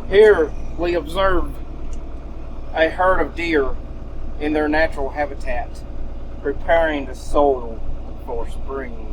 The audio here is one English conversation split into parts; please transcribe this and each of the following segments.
Here we observe a herd of deer in their natural habitat, preparing the soil for spring.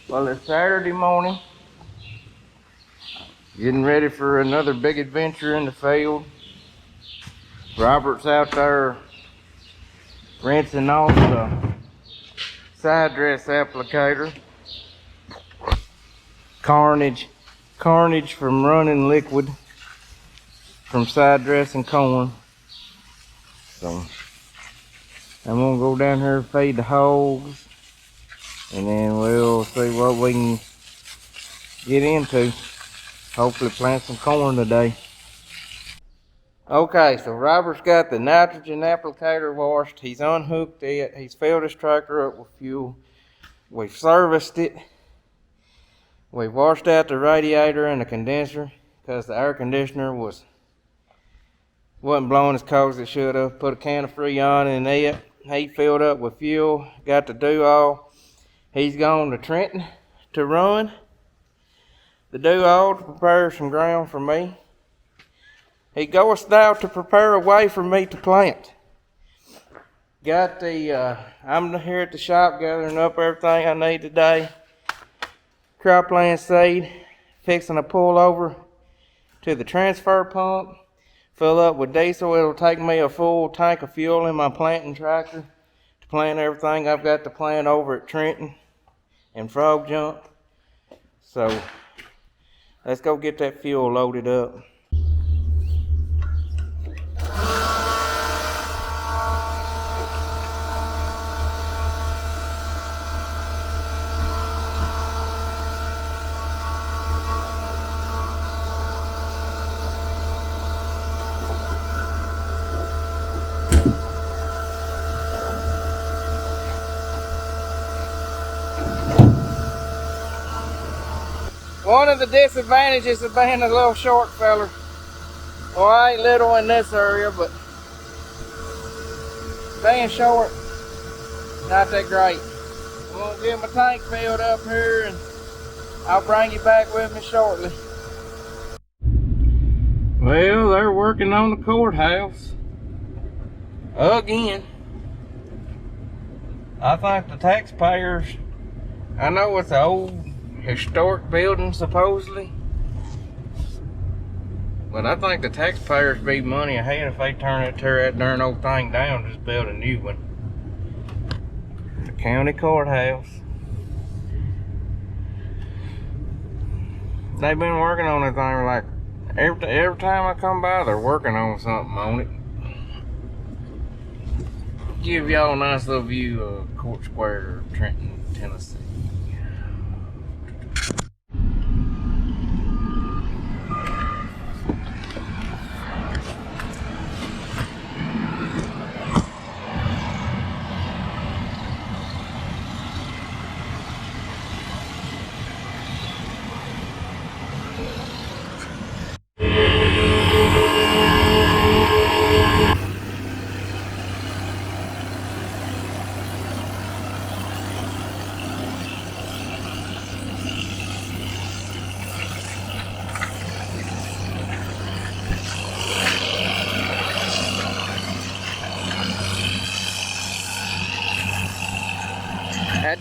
Well, it's Saturday morning, getting ready for another big adventure in the field. Robert's out there rinsing off the side dress applicator. Carnage from running liquid from side dressing corn. So I'm gonna go down here and feed the hogs, and then we'll see what we can get into. Hopefully plant some corn today. Okay, so Robert's got the nitrogen applicator washed. He's unhooked it. He's filled his tractor up with fuel. We've serviced it. We've washed out the radiator and the condenser because the air conditioner wasn't blowing as cold as it should have. Put a can of Freon in it. He filled up with fuel. Got the do-all. He's gone to Trenton to run the do-all to prepare some ground for me. He goeth thou to prepare a way for me to plant. Got the, I'm here at the shop gathering up everything I need today. Cropland seed, fixing to pull over to the transfer pump, fill up with diesel. It'll take me a full tank of fuel in my planting tractor to plant everything I've got to plant over at Trenton and Frog Jump. So let's go get that fuel loaded up. One of the disadvantages of being a little short feller, well, I ain't little in this area, but being short, not that great. I'm gonna get my tank filled up here and I'll bring you back with me shortly. Well, they're working on the courthouse again. I think the taxpayers, I know it's an old historic building supposedly, but I think the taxpayers be money ahead if they tear that darn old thing down and just build a new one. The county courthouse. They've been working on that thing like every time I come by, they're working on something on it. Give y'all a nice little view of Court Square, Trenton, Tennessee.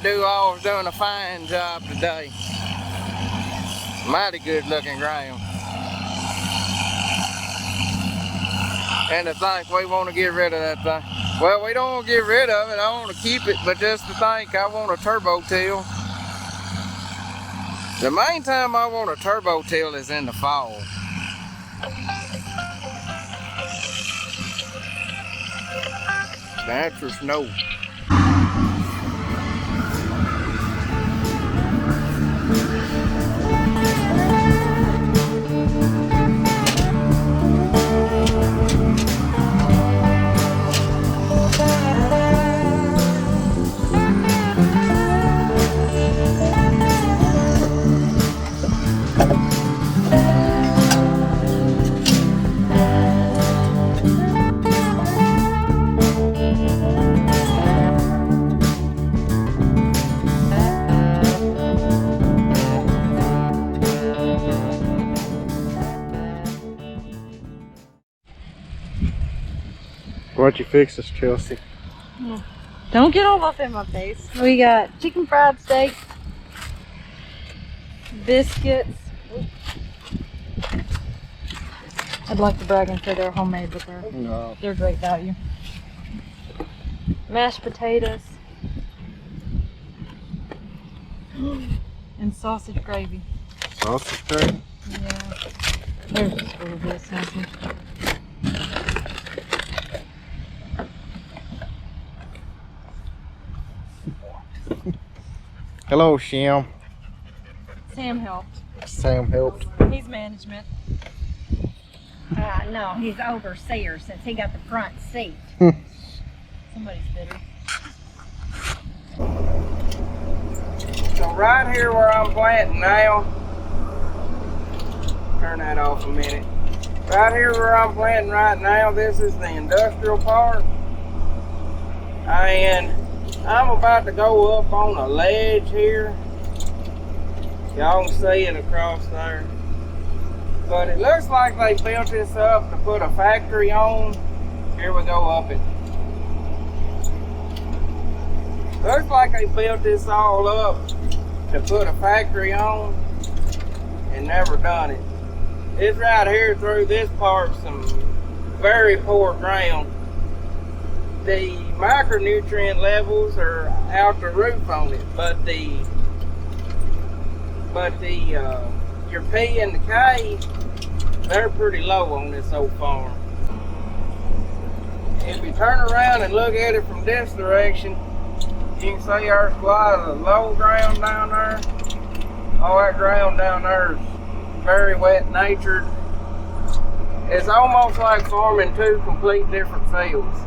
do-all's doing a fine job today. Mighty good looking ground. And to think we want to get rid of that thing. Well, we don't want to get rid of it. I want to keep it, but just to think I want a turbo till. The main time I want a turbo till is in the fall. That's for snow. Why'd you fix us, Chelsea? Don't get all up in my face. We got chicken fried steak, biscuits. I'd like to brag and say they're homemade, but they're great value. Mashed potatoes. And sausage gravy. Sausage gravy? Yeah. There's just a little bit of sausage. Hello, Sham. Sam helped. Sam helped. He's management. No, he's overseer since he got the front seat. Somebody's bitter. So right here where I'm planting now, turn that off a minute. Right here where I'm planting right now, this is the industrial part. And I'm about to go up on a ledge here. Y'all can see it across there. But it looks like they built this up to put a factory on. Here we go up it. Looks like they built this all up to put a factory on and never done it. It's right here through this part, some very poor ground. The micronutrient levels are out the roof on it, but your P and the K, they're pretty low on this old farm. If you turn around and look at it from this direction, you can see there's quite a low ground down there. All that ground down there is very wet natured. It's almost like farming two complete different fields.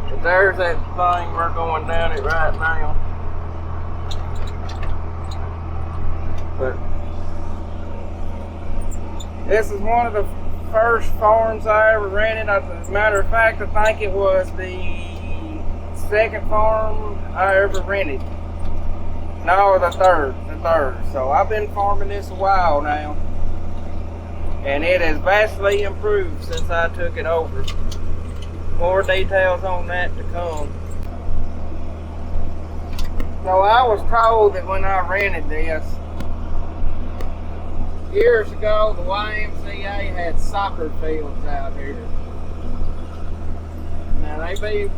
But there's that thing, we're going down it right now. But this is one of the first farms I ever rented. As a matter of fact, I think it was the second farm I ever rented. No, the third. So I've been farming this a while now. And it has vastly improved since I took it over. More details on that to come. So I was told that when I rented this, years ago, the YMCA had soccer fields out here. Now they may be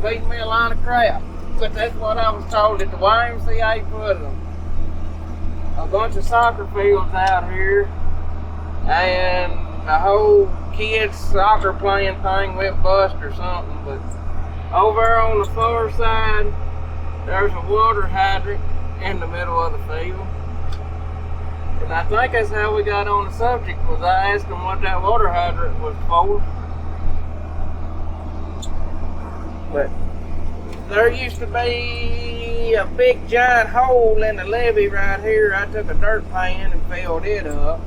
feeding me a line of crap, but that's what I was told, that the YMCA put a bunch of soccer fields out here, and the whole kids soccer playing thing went bust or something. But over on the far side, there's a water hydrant in the middle of the field. And I think that's how we got on the subject, was I asked them what that water hydrant was for. But there used to be a big giant hole in the levee right here. I took a dirt pan and filled it up.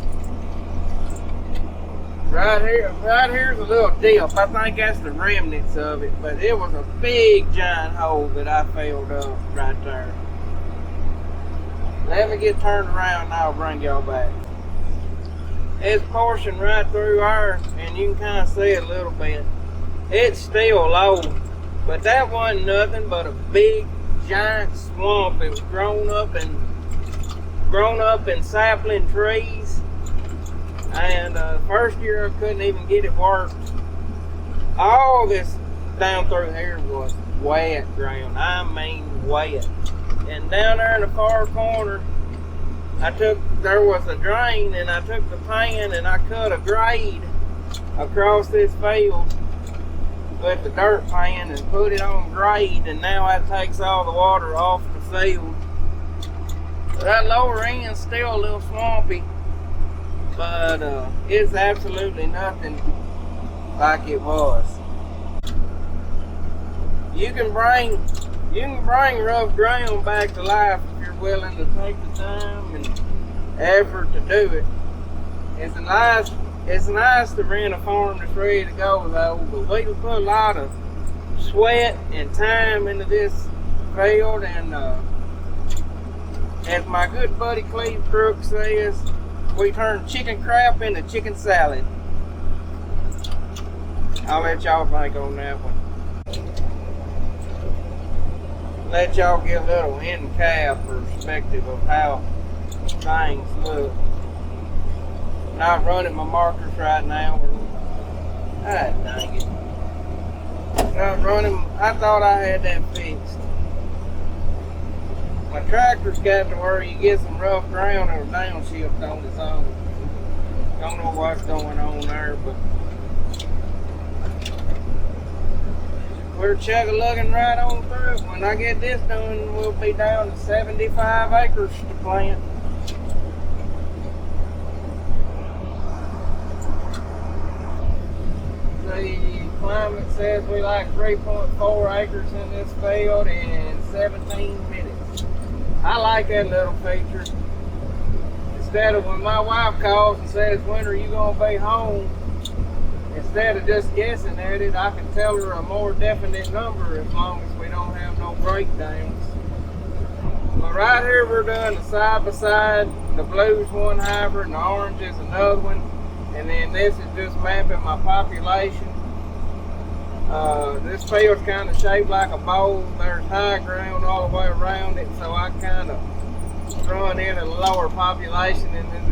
Right here's a little dip. I think that's the remnants of it, but it was a big giant hole that I filled up right there. Let me get turned around and I'll bring y'all back. It's portion right through there, and you can kind of see it a little bit. It's still low, But that wasn't nothing but a big giant swamp. It was grown up in sapling trees. And first year I couldn't even get it worked. All this down through here was wet ground. I mean wet. And down there in the far corner, there was a drain, and I took the pan and I cut a grade across this field with the dirt pan and put it on grade, and now that takes all the water off the field. That lower end's still a little swampy, but it's absolutely nothing like it was. You can bring rough ground back to life if you're willing to take the time and effort to do it. It's nice to rent a farm that's ready to go though, but we can put a lot of sweat and time into this field, and as my good buddy Cleve Crook says, we turn chicken crap into chicken salad. I'll let y'all think on that one. Let y'all get a little in-cab perspective of how things look. Not running my markers right now. Ah, dang it. Not running. I thought I had that fixed. My tractor's got to where you get some rough ground or downshift on its own. Don't know what's going on there, but we're chug-a-lugging right on through. When I get this done, we'll be down to 75 acres to plant. The climate says we like 3.4 acres in this field in 17 minutes. I like that little feature. Instead of when my wife calls and says, when are you going to be home? Instead of just guessing at it, I can tell her a more definite number as long as we don't have no breakdowns. But right here we're doing the side by side. The blue's one hybrid and the orange is another one. And then this is just mapping my population. This field's kind of shaped like a bowl. There's high ground all the way around it, so I kind of run in a lower population. And then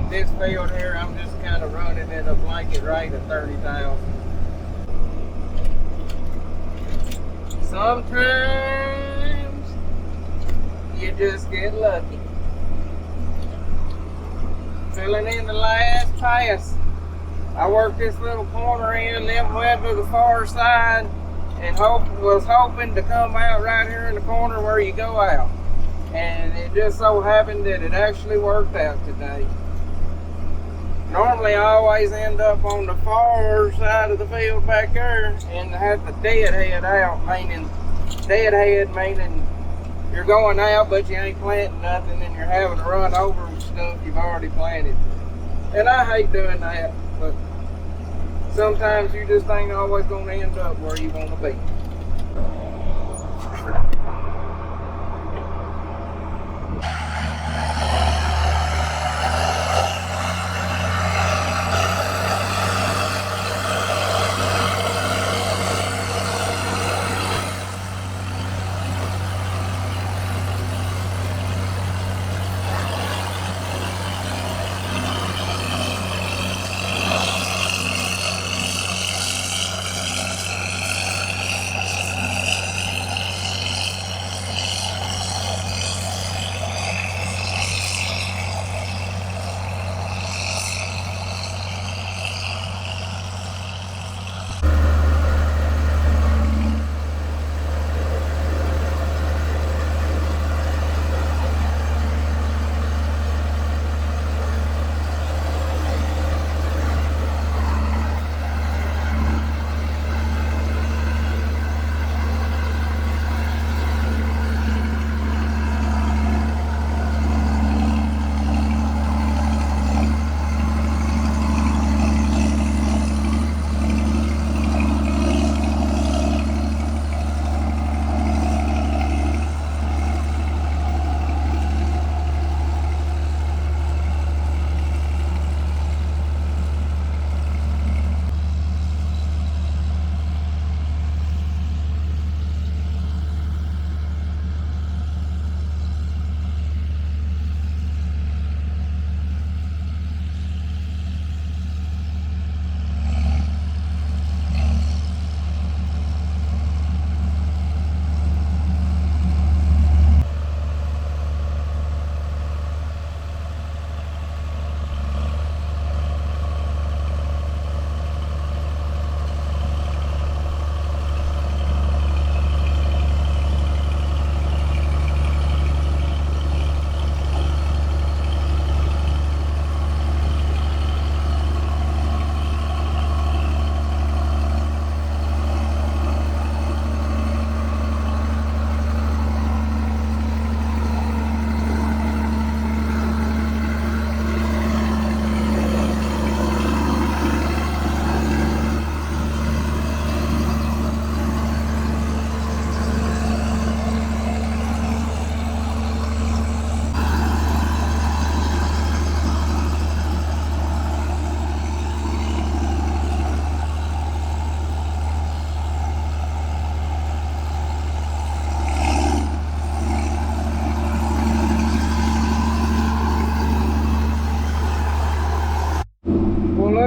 this field here, I'm just kind of running at a blanket rate of 30,000. Sometimes you just get lucky. Filling in the last pass. I worked this little corner in, then went to the far side, and was hoping to come out right here in the corner where you go out. And it just so happened that it actually worked out today. Normally I always end up on the far side of the field back there and have the deadhead out, meaning you're going out but you ain't planting nothing and you're having to run over stuff you've already planted. And I hate doing that, but sometimes you just ain't always going to end up where you want to be.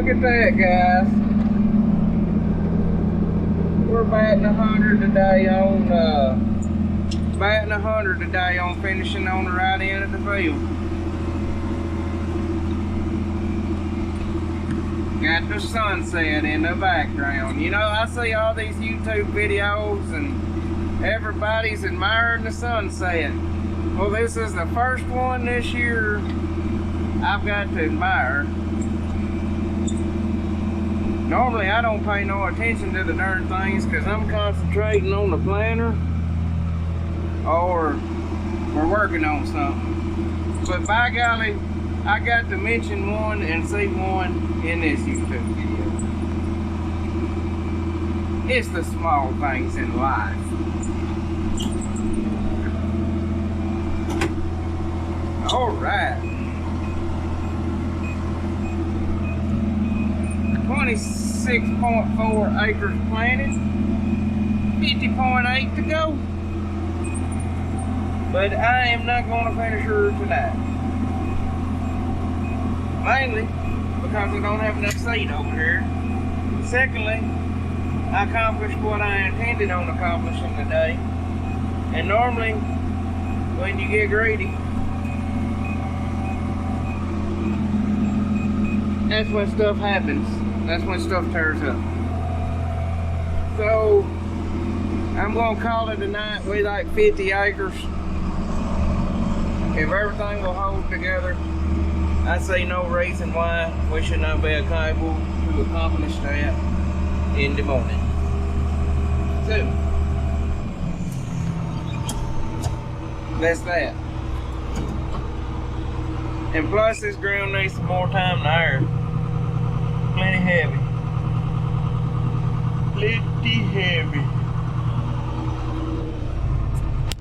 at that, guys. We're batting 100 today on finishing on the right end of the field. Got the sunset in the background. You know, I see all these YouTube videos and everybody's admiring the sunset. Well, this is the first one this year I've got to admire. Normally I don't pay no attention to the darn things because I'm concentrating on the planter or we're working on something. But by golly, I got to mention one and see one in this YouTube video. It's the small things in life. All right. 26.4 acres planted, 50.8 to go. But I am not going to finish her tonight. Mainly because I don't have enough seed over here. Secondly, I accomplished what I intended on accomplishing today. And normally, when you get greedy, that's when stuff happens. That's when stuff tears up. So, I'm gonna call it a night. We like 50 acres. If everything will hold together, I see no reason why we should not be able to accomplish that in the morning. So, that's that. And plus this ground needs some more time to iron. Plenty heavy. Plenty heavy.